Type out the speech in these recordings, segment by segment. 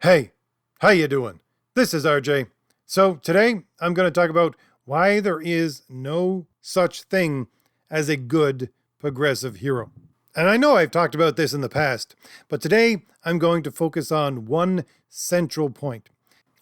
Hey, how you doing? This is RJ. So today I'm going to talk about why there is no such thing as a good progressive hero. And I know I've talked about this in the past, but today I'm going to focus on one central point.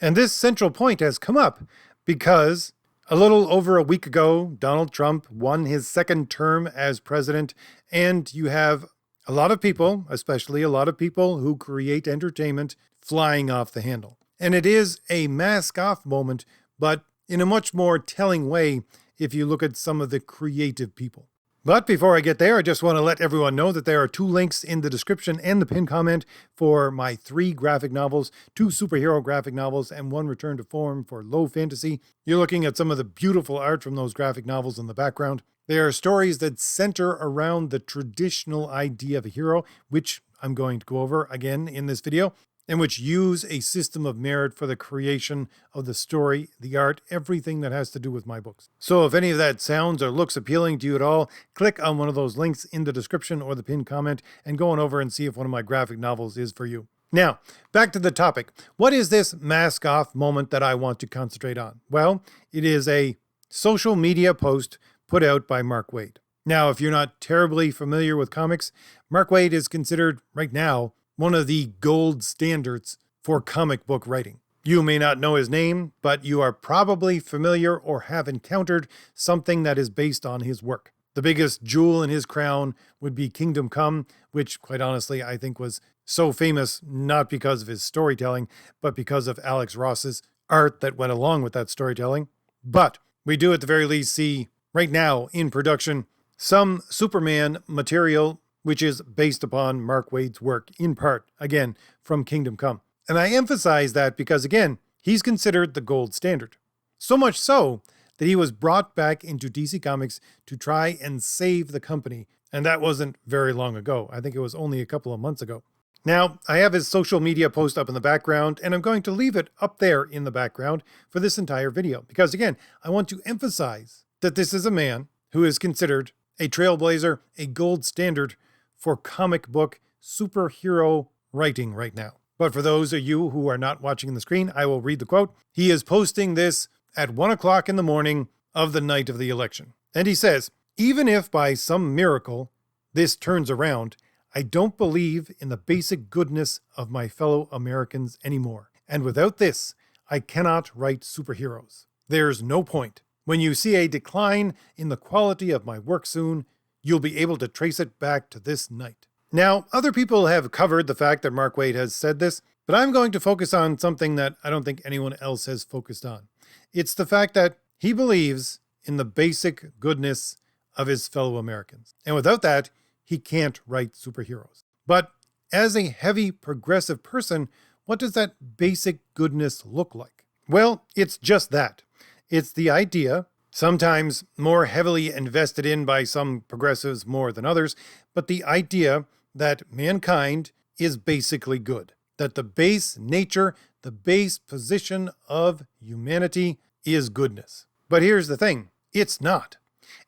And this central point has come up because a little over a week ago, Donald Trump won his second term as president, and you have a lot of people, especially a lot of people who create entertainment, flying off the handle. And it is a mask off moment, but in a much more telling way if you look at some of the creative people. But before I get there, I just want to let everyone know that there are 2 links in the description and the pinned comment for my 3 graphic novels, 2 superhero graphic novels, and 1 return to form for low fantasy. You're looking at some of the beautiful art from those graphic novels in the background. They are stories that center around the traditional idea of a hero, which I'm going to go over again in this video, and which use a system of merit for the creation of the story, the art, everything that has to do with my books. So if any of that sounds or looks appealing to you at all, click on one of those links in the description or the pinned comment and go on over and see if one of my graphic novels is for you. Now, back to the topic. What is this mask off moment that I want to concentrate on? Well, it is a social media post put out by Mark Waid. Now, if you're not terribly familiar with comics, Mark Waid is considered right now one of the gold standards for comic book writing. You may not know his name, but you are probably familiar or have encountered something that is based on his work. The biggest jewel in his crown would be Kingdom Come, which, quite honestly, I think was so famous not because of his storytelling, but because of Alex Ross's art that went along with that storytelling. But we do at the very least see, right now in production, some Superman material which is based upon Mark Waid's work, in part, again, from Kingdom Come. And I emphasize that because, again, he's considered the gold standard. So much so that he was brought back into DC Comics to try and save the company. And that wasn't very long ago. I think it was only a couple of months ago. Now, I have his social media post up in the background, and I'm going to leave it up there in the background for this entire video. Because, again, I want to emphasize that this is a man who is considered a trailblazer, a gold standard for comic book superhero writing right now. But for those of you who are not watching the screen, I will read the quote. He is posting this at 1 o'clock in the morning of the night of the election. And he says, "Even if by some miracle this turns around, I don't believe in the basic goodness of my fellow Americans anymore. And without this, I cannot write superheroes. There's no point. When you see a decline in the quality of my work soon, you'll be able to trace it back to this night." Now, other people have covered the fact that Mark Waid has said this, but I'm going to focus on something that I don't think anyone else has focused on. It's the fact that he believes in the basic goodness of his fellow Americans. And without that, he can't write superheroes. But as a heavy progressive person, what does that basic goodness look like? Well, it's just that. It's the idea, sometimes more heavily invested in by some progressives more than others, but the idea that mankind is basically good. That the base nature, the base position of humanity is goodness. But here's the thing, it's not.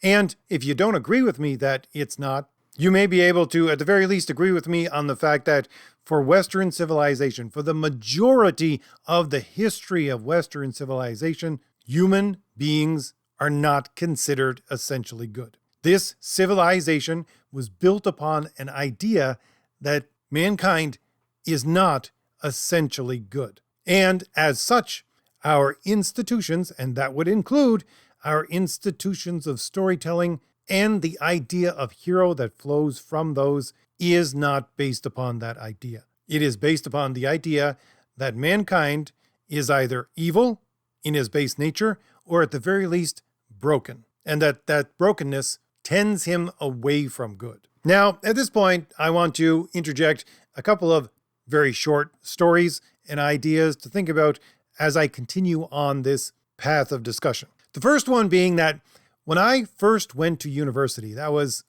And if you don't agree with me that it's not, you may be able to, at the very least, agree with me on the fact that for Western civilization, for the majority of the history of Western civilization, human beings are not considered essentially good. This civilization was built upon an idea that mankind is not essentially good. And as such, our institutions, and that would include our institutions of storytelling and the idea of hero that flows from those, is not based upon that idea. It is based upon the idea that mankind is either evil in his base nature, or at the very least, broken, and that brokenness tends him away from good. Now, at this point, I want to interject a couple of very short stories and ideas to think about as I continue on this path of discussion. The first one being that when I first went to university, that was,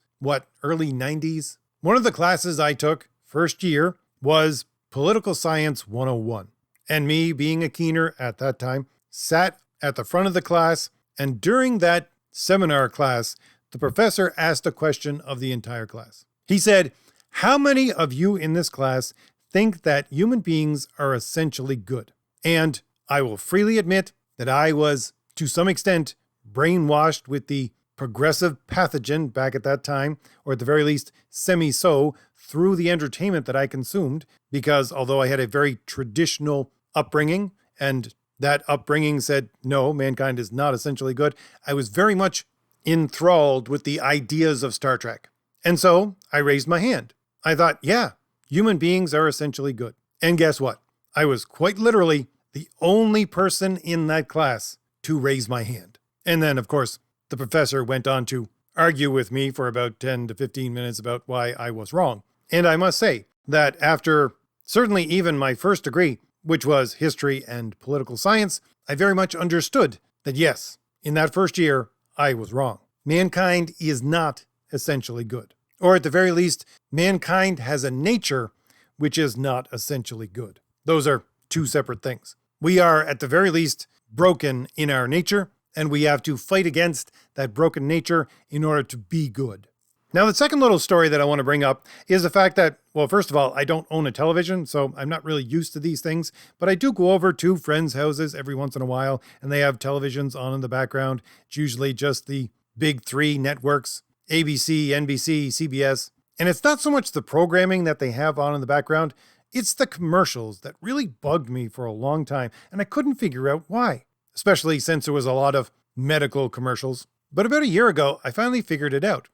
early 90s? One of the classes I took, first year, was Political Science 101. And me, being a keener at that time, sat at the front of the class, and during that seminar class, the professor asked a question of the entire class. He said, "How many of you in this class think that human beings are essentially good. And I will freely admit that I was, to some extent, brainwashed with the progressive pathogen back at that time, or at the very least, semi-so, through the entertainment that I consumed, because although I had a very traditional upbringing, and that upbringing said, no, mankind is not essentially good, I was very much enthralled with the ideas of Star Trek. And so I raised my hand. I thought, yeah, human beings are essentially good. And guess what? I was quite literally the only person in that class to raise my hand. And then, of course, the professor went on to argue with me for about 10 to 15 minutes about why I was wrong. And I must say that after certainly even my first degree, which was history and political science, I very much understood that yes, in that first year, I was wrong. Mankind is not essentially good. Or at the very least, mankind has a nature which is not essentially good. Those are two separate things. We are, at the very least, broken in our nature, and we have to fight against that broken nature in order to be good. Now, the second little story that I want to bring up is the fact that, well, first of all, I don't own a television, so I'm not really used to these things, but I do go over to friends' houses every once in a while, and they have televisions on in the background. It's usually just the big three networks, ABC, NBC, CBS. And it's not so much the programming that they have on in the background, it's the commercials that really bugged me for a long time, and I couldn't figure out why, especially since there was a lot of medical commercials. But about a year ago, I finally figured it out.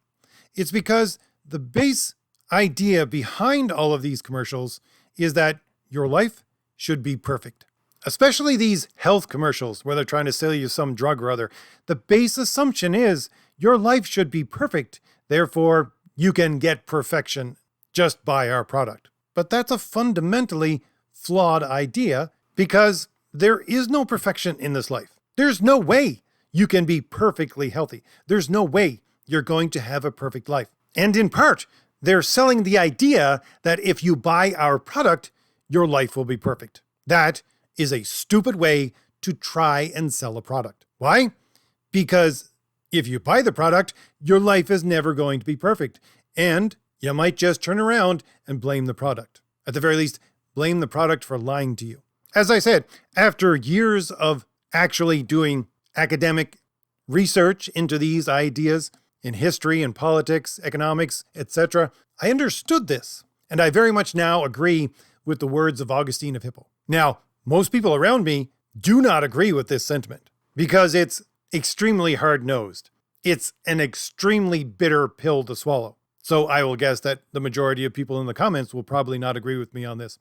It's because the base idea behind all of these commercials is that your life should be perfect. Especially these health commercials where they're trying to sell you some drug or other. The base assumption is your life should be perfect. Therefore, you can get perfection. Just buy our product. But that's a fundamentally flawed idea because there is no perfection in this life. There's no way you can be perfectly healthy. There's no way you're going to have a perfect life. And in part, they're selling the idea that if you buy our product, your life will be perfect. That is a stupid way to try and sell a product. Why? Because if you buy the product, your life is never going to be perfect. And you might just turn around and blame the product. At the very least, blame the product for lying to you. As I said, after years of actually doing academic research into these ideas in history and politics, economics, etc., I understood this. And I very much now agree with the words of Augustine of Hippo. Now, most people around me do not agree with this sentiment because it's extremely hard-nosed. It's an extremely bitter pill to swallow. So I will guess that the majority of people in the comments will probably not agree with me on this.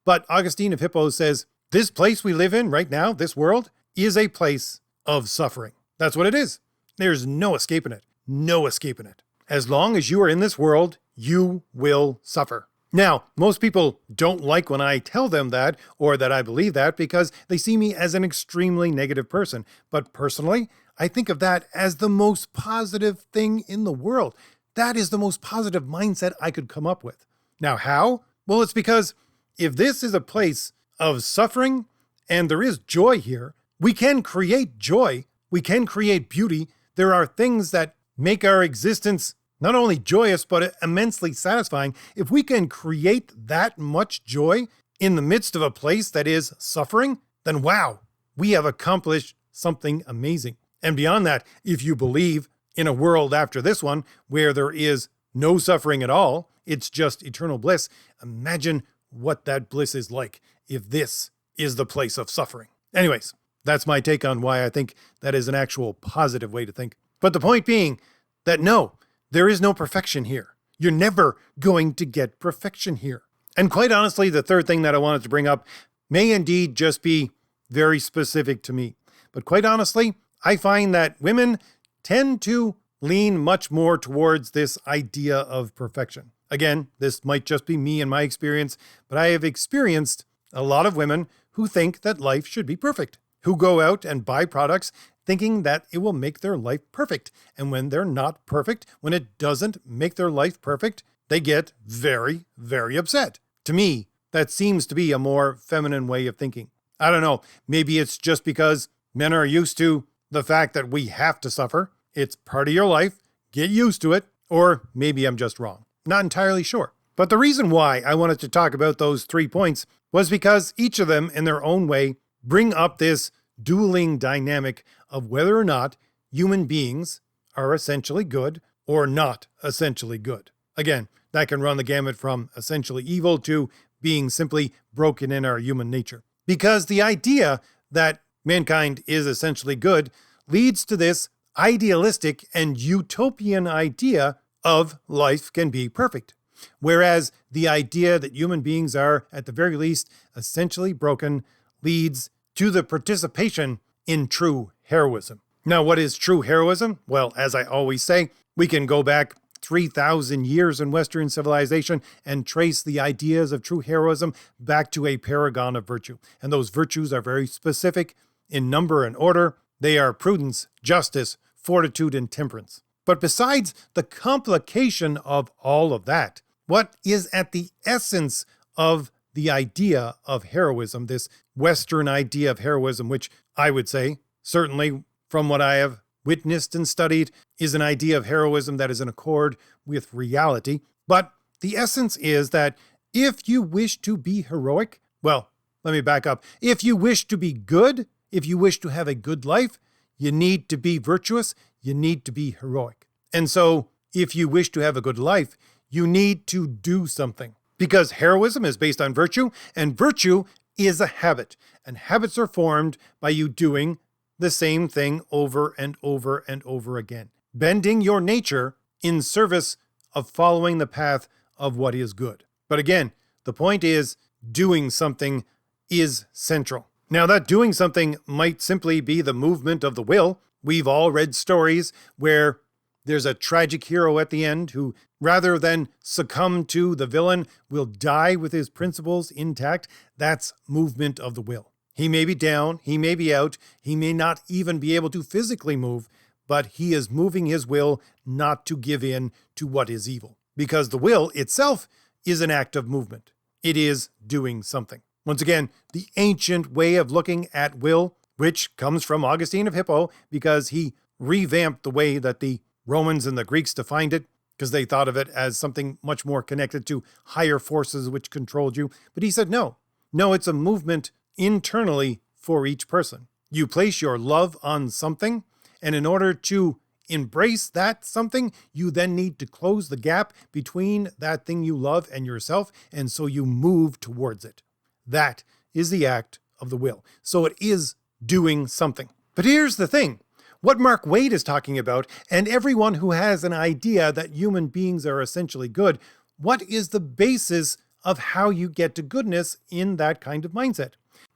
But Augustine of Hippo says, this place we live in right now, this world, is a place of suffering. That's what it is. There's no escaping it. No escaping it. As long as you are in this world, you will suffer. Now, most people don't like when I tell them that or that I believe that because they see me as an extremely negative person. But personally, I think of that as the most positive thing in the world. That is the most positive mindset I could come up with. Now, how? Well, it's because if this is a place of suffering and there is joy here, we can create joy. We can create beauty. There are things that make our existence not only joyous, but immensely satisfying. If we can create that much joy in the midst of a place that is suffering, then wow, we have accomplished something amazing. And beyond that, if you believe in a world after this one where there is no suffering at all, it's just eternal bliss, imagine what that bliss is like if this is the place of suffering. Anyways, that's my take on why I think that is an actual positive way to think. But the point being that no, there is no perfection here. You're never going to get perfection here. And quite honestly, the third thing that I wanted to bring up may indeed just be very specific to me. But quite honestly, I find that women tend to lean much more towards this idea of perfection. Again, this might just be me and my experience, but I have experienced a lot of women who think that life should be perfect, who go out and buy products thinking that it will make their life perfect. And when they're not perfect, when it doesn't make their life perfect, they get very, very upset. To me, that seems to be a more feminine way of thinking. I don't know, maybe it's just because men are used to the fact that we have to suffer. It's part of your life. Get used to it. Or maybe I'm just wrong. Not entirely sure. But the reason why I wanted to talk about those 3 points was because each of them, in their own way, bring up this dueling dynamic of whether or not human beings are essentially good or not essentially good. Again, that can run the gamut from essentially evil to being simply broken in our human nature. Because the idea that mankind is essentially good leads to this idealistic and utopian idea of life can be perfect. Whereas the idea that human beings are, at the very least, essentially broken leads to the participation in true heroism. Now, what is true heroism? Well, as I always say, we can go back 3,000 years in Western civilization and trace the ideas of true heroism back to a paragon of virtue. And those virtues are very specific in number and order. They are prudence, justice, fortitude, and temperance. But besides the complication of all of that, what is at the essence of the idea of heroism, this Western idea of heroism, which I would say, certainly from what I have witnessed and studied, is an idea of heroism that is in accord with reality. But the essence is that if you wish to be heroic, well, let me back up. If you wish to be good, if you wish to have a good life, you need to be virtuous, you need to be heroic. And so, if you wish to have a good life, you need to do something. Because heroism is based on virtue, and virtue is a habit. And habits are formed by you doing the same thing over and over and over again. Bending your nature in service of following the path of what is good. But again, the point is doing something is central. Now, that doing something might simply be the movement of the will. We've all read stories where there's a tragic hero at the end who, rather than succumb to the villain, will die with his principles intact. That's movement of the will. He may be down, he may be out, he may not even be able to physically move, but he is moving his will not to give in to what is evil. Because the will itself is an act of movement. It is doing something. Once again, the ancient way of looking at will, which comes from Augustine of Hippo, because he revamped the way that the Romans and the Greeks defined it, because they thought of it as something much more connected to higher forces which controlled you. But he said, no, it's a movement internally for each person. You place your love on something, and in order to embrace that something, you then need to close the gap between that thing you love and yourself, and so you move towards it. That is the act of the will. So it is doing something. But here's the thing. What Mark Wade is talking about, and everyone who has an idea that human beings are essentially good, what is the basis of how you get to goodness in that kind of mindset?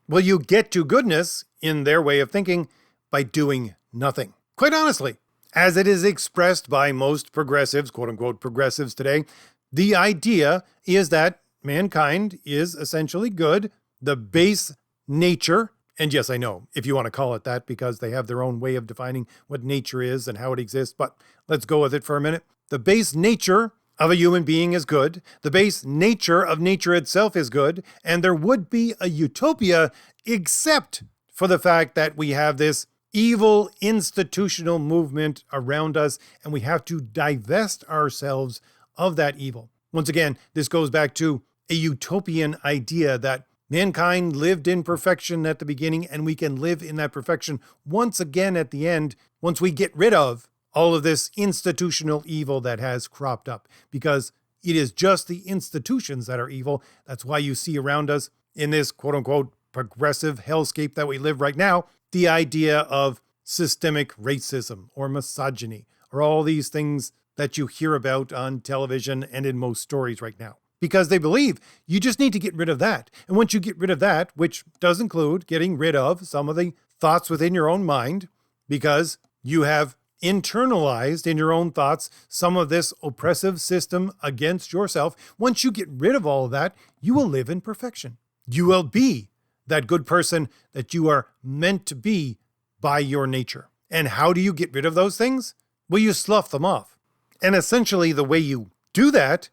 Well, you get to goodness, in their way of thinking, by doing nothing. Quite honestly, as it is expressed by most progressives, quote-unquote progressives today, the idea is that mankind is essentially good. The base nature, and yes, I know, if you want to call it that, because they have their own way of defining what nature is and how it exists, but let's go with it for a minute. The base nature of a human being is good. The base nature of nature itself is good. And there would be a utopia except for the fact that we have this evil institutional movement around us, and we have to divest ourselves of that evil. Once again, this goes back to a utopian idea that mankind lived in perfection at the beginning, and we can live in that perfection once again at the end, once we get rid of all of this institutional evil that has cropped up, because it is just the institutions that are evil. That's why you see around us in this quote-unquote progressive hellscape that we live right now, the idea of systemic racism or misogyny, or all these things that you hear about on television and in most stories right now. Because they believe you just need to get rid of that. And once you get rid of that, which does include getting rid of some of the thoughts within your own mind, because you have internalized in your own thoughts some of this oppressive system against yourself. Once you get rid of all of that, you will live in perfection. You will be that good person that you are meant to be by your nature. And how do you get rid of those things? Well, you slough them off. And essentially the way you do that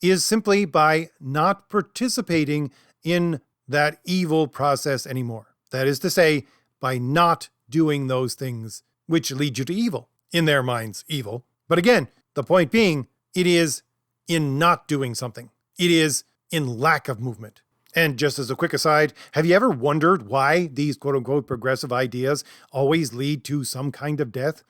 is simply by not participating in that evil process anymore. That is to say, by not doing those things which lead you to evil. In their minds, evil. But again, the point being, it is in not doing something. It is in lack of movement. And just as a quick aside, have you ever wondered why these quote-unquote progressive ideas always lead to some kind of death?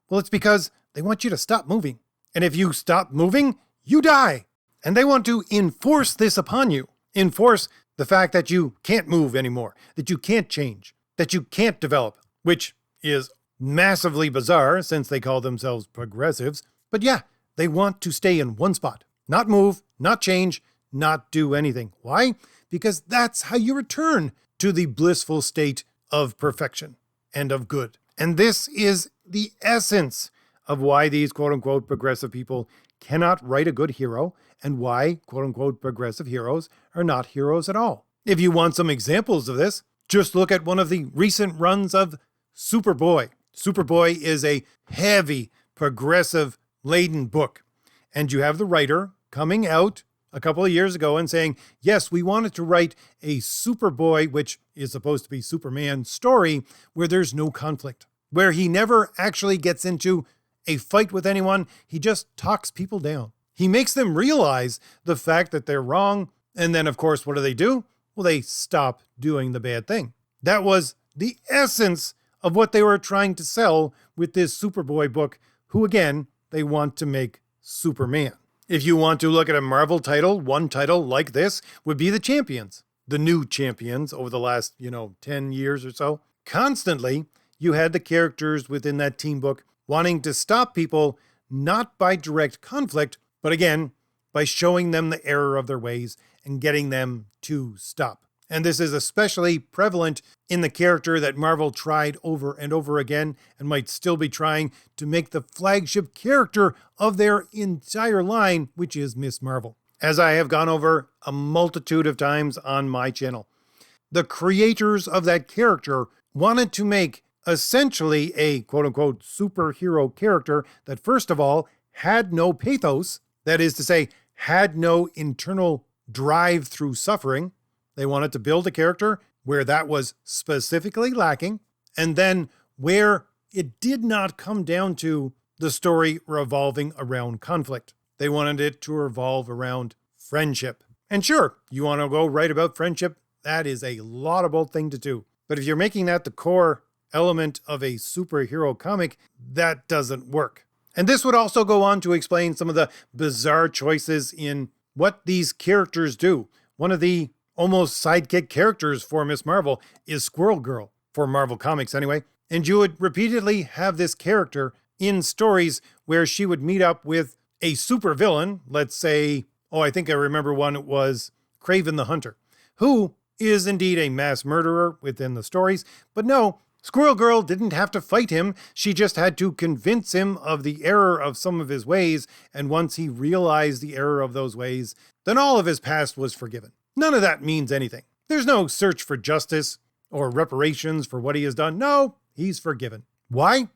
Well, it's because they want you to stop moving. And if you stop moving, you die. And they want to enforce this upon you. Enforce the fact that you can't move anymore, that you can't change, that you can't develop, which is massively bizarre since they call themselves progressives. But yeah, they want to stay in one spot, not move, not change, not do anything. Why? Because that's how you return to the blissful state of perfection and of good. And this is the essence of why these quote-unquote progressive people cannot write a good hero and why quote-unquote progressive heroes are not heroes at all. If you want some examples of this, just look at one of the recent runs of Superboy. Superboy is a heavy, progressive-laden book. And you have the writer coming out a couple of years ago and saying, yes, we wanted to write a Superboy, which is supposed to be Superman story, where there's no conflict, where he never actually gets into a fight with anyone. He just talks people down. He makes them realize the fact that they're wrong. And then, of course, what do? Well, they stop doing the bad thing. That was the essence of what they were trying to sell with this Superboy book, who, again, they want to make Superman. If you want to look at a Marvel title, one title like this would be The Champions. The new champions over the last, 10 years or so. Constantly, you had the characters within that team book wanting to stop people, not by direct conflict, but again, by showing them the error of their ways and getting them to stop. And this is especially prevalent in the character that Marvel tried over and over again and might still be trying to make the flagship character of their entire line, which is Miss Marvel. As I have gone over a multitude of times on my channel, the creators of that character wanted to make essentially a quote-unquote superhero character that, first of all, had no pathos, that is to say, had no internal drive through suffering. They wanted to build a character where that was specifically lacking, and then where it did not come down to the story revolving around conflict. They wanted it to revolve around friendship. And sure, you want to go write about friendship, that is a laudable thing to do. But if you're making that the core element of a superhero comic, that doesn't work. And this would also go on to explain some of the bizarre choices in what these characters do. One of the almost sidekick characters for Miss Marvel is Squirrel Girl, for Marvel Comics anyway. And you would repeatedly have this character in stories where she would meet up with a supervillain, let's say, I think I remember one, it was Kraven the Hunter, who is indeed a mass murderer within the stories. But no, Squirrel Girl didn't have to fight him. She just had to convince him of the error of some of his ways. And once he realized the error of those ways, then all of his past was forgiven. None of that means anything. There's no search for justice or reparations for what he has done. No, he's forgiven. Why?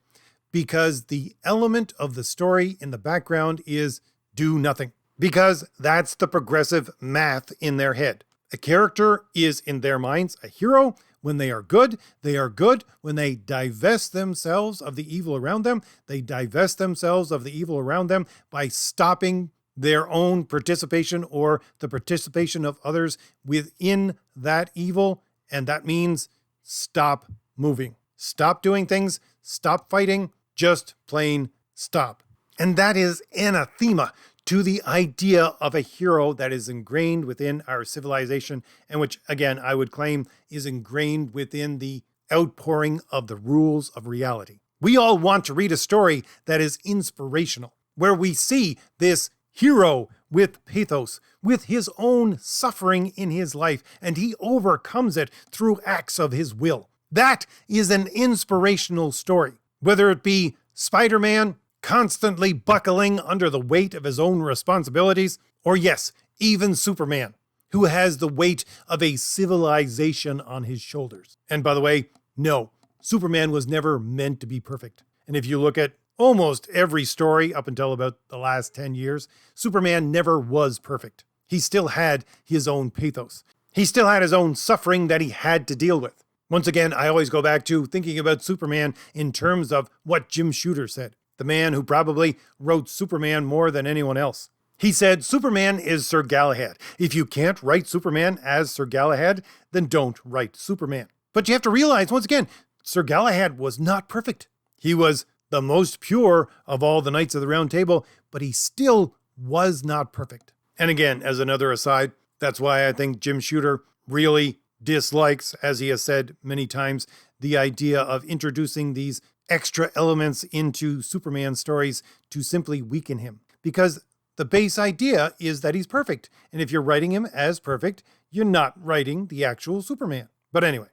Because the element of the story in the background is do nothing. Because that's the progressive math in their head. A character is, in their minds, a hero. When they are good, they are good. When they divest themselves of the evil around them, they divest themselves of the evil around them by stopping their own participation or the participation of others within that evil. And that means stop moving. Stop doing things. Stop fighting. Just plain stop. And that is anathema to the idea of a hero that is ingrained within our civilization, and which, again, I would claim is ingrained within the outpouring of the rules of reality. We all want to read a story that is inspirational, where we see this hero with pathos, with his own suffering in his life, and he overcomes it through acts of his will. That is an inspirational story, whether it be Spider-Man constantly buckling under the weight of his own responsibilities, or yes, even Superman, who has the weight of a civilization on his shoulders. And by the way, no, Superman was never meant to be perfect. And if you look at almost every story up until about the last 10 years, Superman never was perfect. He still had his own pathos. He still had his own suffering that he had to deal with. Once again, I always go back to thinking about Superman in terms of what Jim Shooter said, the man who probably wrote Superman more than anyone else. He said Superman is Sir Galahad. If you can't write Superman as Sir Galahad, then don't write Superman. But you have to realize, once again, Sir Galahad was not perfect. He was the most pure of all the Knights of the Round Table, but he still was not perfect. And again, as another aside, that's why I think Jim Shooter really dislikes, as he has said many times, the idea of introducing these extra elements into Superman stories to simply weaken him. Because the base idea is that he's perfect. And if you're writing him as perfect, you're not writing the actual Superman. But anyway,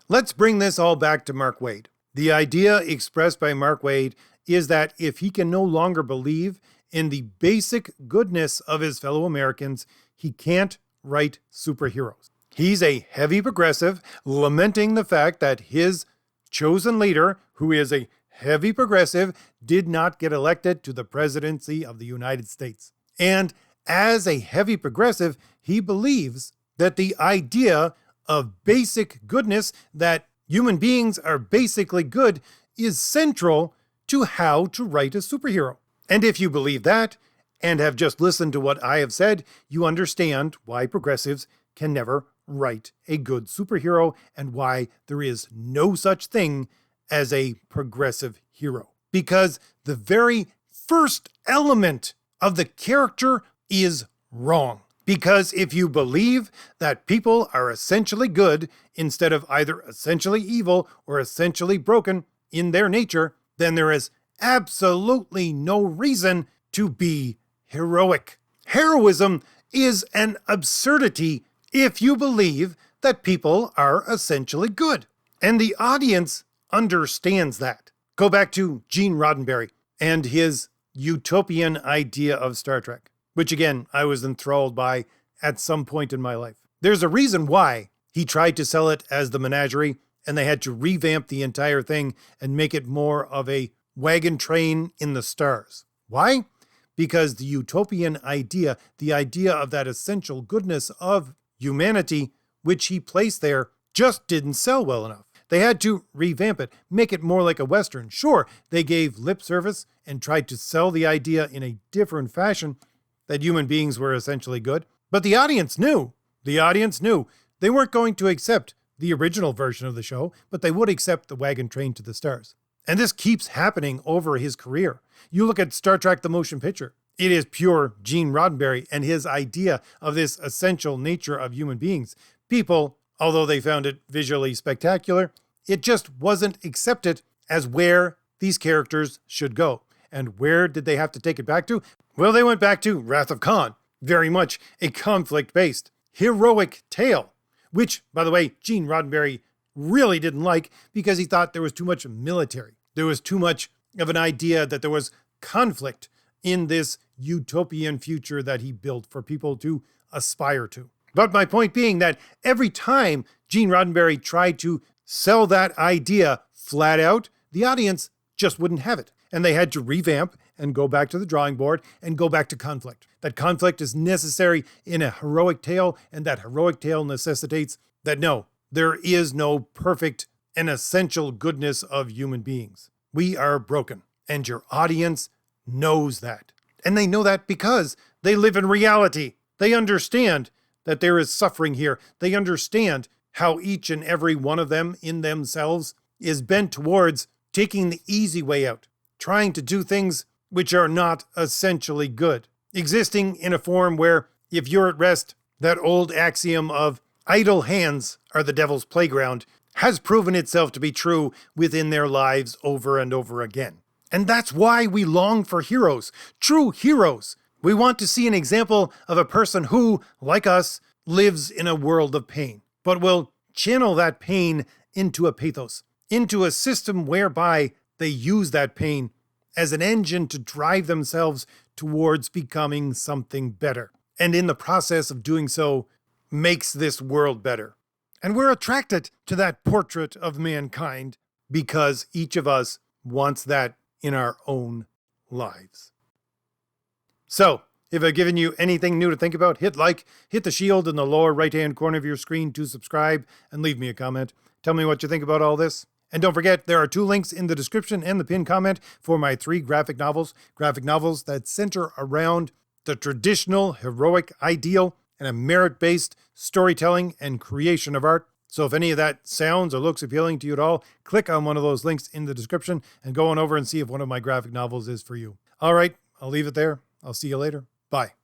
let's bring this all back to Mark Waid. The idea expressed by Mark Waid is that if he can no longer believe in the basic goodness of his fellow Americans, he can't write superheroes. He's a heavy progressive, lamenting the fact that his chosen leader, who is a heavy progressive, did not get elected to the presidency of the United States. And as a heavy progressive, he believes that the idea of basic goodness, that human beings are basically good, is central to how to write a superhero. And if you believe that, and have just listened to what I have said, you understand why progressives can never write a good superhero and why there is no such thing as a progressive hero. Because the very first element of the character is wrong. Because if you believe that people are essentially good instead of either essentially evil or essentially broken in their nature, then there is absolutely no reason to be heroic. Heroism is an absurdity if you believe that people are essentially good. And the audience understands that. Go back to Gene Roddenberry and his utopian idea of Star Trek, which again, I was enthralled by at some point in my life. There's a reason why he tried to sell it as the Menagerie, and they had to revamp the entire thing and make it more of a wagon train in the stars. Why? Because the utopian idea, the idea of that essential goodness of humanity, which he placed there, just didn't sell well enough. They had to revamp it, make it more like a Western. Sure, they gave lip service and tried to sell the idea in a different fashion that human beings were essentially good. But the audience knew. The audience knew. They weren't going to accept the original version of the show, but they would accept the wagon train to the stars. And this keeps happening over his career. You look at Star Trek the Motion Picture. It is pure Gene Roddenberry and his idea of this essential nature of human beings. People, although they found it visually spectacular, it just wasn't accepted as where these characters should go. And where did they have to take it back to? Well, they went back to Wrath of Khan, very much a conflict-based, heroic tale, which, by the way, Gene Roddenberry really didn't like because he thought there was too much military. There was too much of an idea that there was conflict in this utopian future that he built for people to aspire to. But my point being that every time Gene Roddenberry tried to sell that idea flat out, the audience just wouldn't have it. And they had to revamp and go back to the drawing board and go back to conflict. That conflict is necessary in a heroic tale, and that heroic tale necessitates that no, there is no perfect and essential goodness of human beings. We are broken, and your audience knows that. And they know that because they live in reality. They understand that there is suffering here. They understand how each and every one of them in themselves is bent towards taking the easy way out, trying to do things which are not essentially good, existing in a form where, if you're at rest, that old axiom of idle hands are the devil's playground has proven itself to be true within their lives over and over again. And that's why we long for heroes, true heroes. We want to see an example of a person who, like us, lives in a world of pain, but will channel that pain into a pathos, into a system whereby they use that pain as an engine to drive themselves towards becoming something better. And in the process of doing so, makes this world better. And we're attracted to that portrait of mankind because each of us wants that in our own lives. So, if I've given you anything new to think about, hit like, hit the shield in the lower right-hand corner of your screen to subscribe, and leave me a comment. Tell me what you think about all this. And don't forget, there are 2 links in the description and the pinned comment for my 3 graphic novels that center around the traditional heroic ideal, and a merit-based storytelling and creation of art. So if any of that sounds or looks appealing to you at all, click on one of those links in the description and go on over and see if one of my graphic novels is for you. All right, I'll leave it there. I'll see you later. Bye.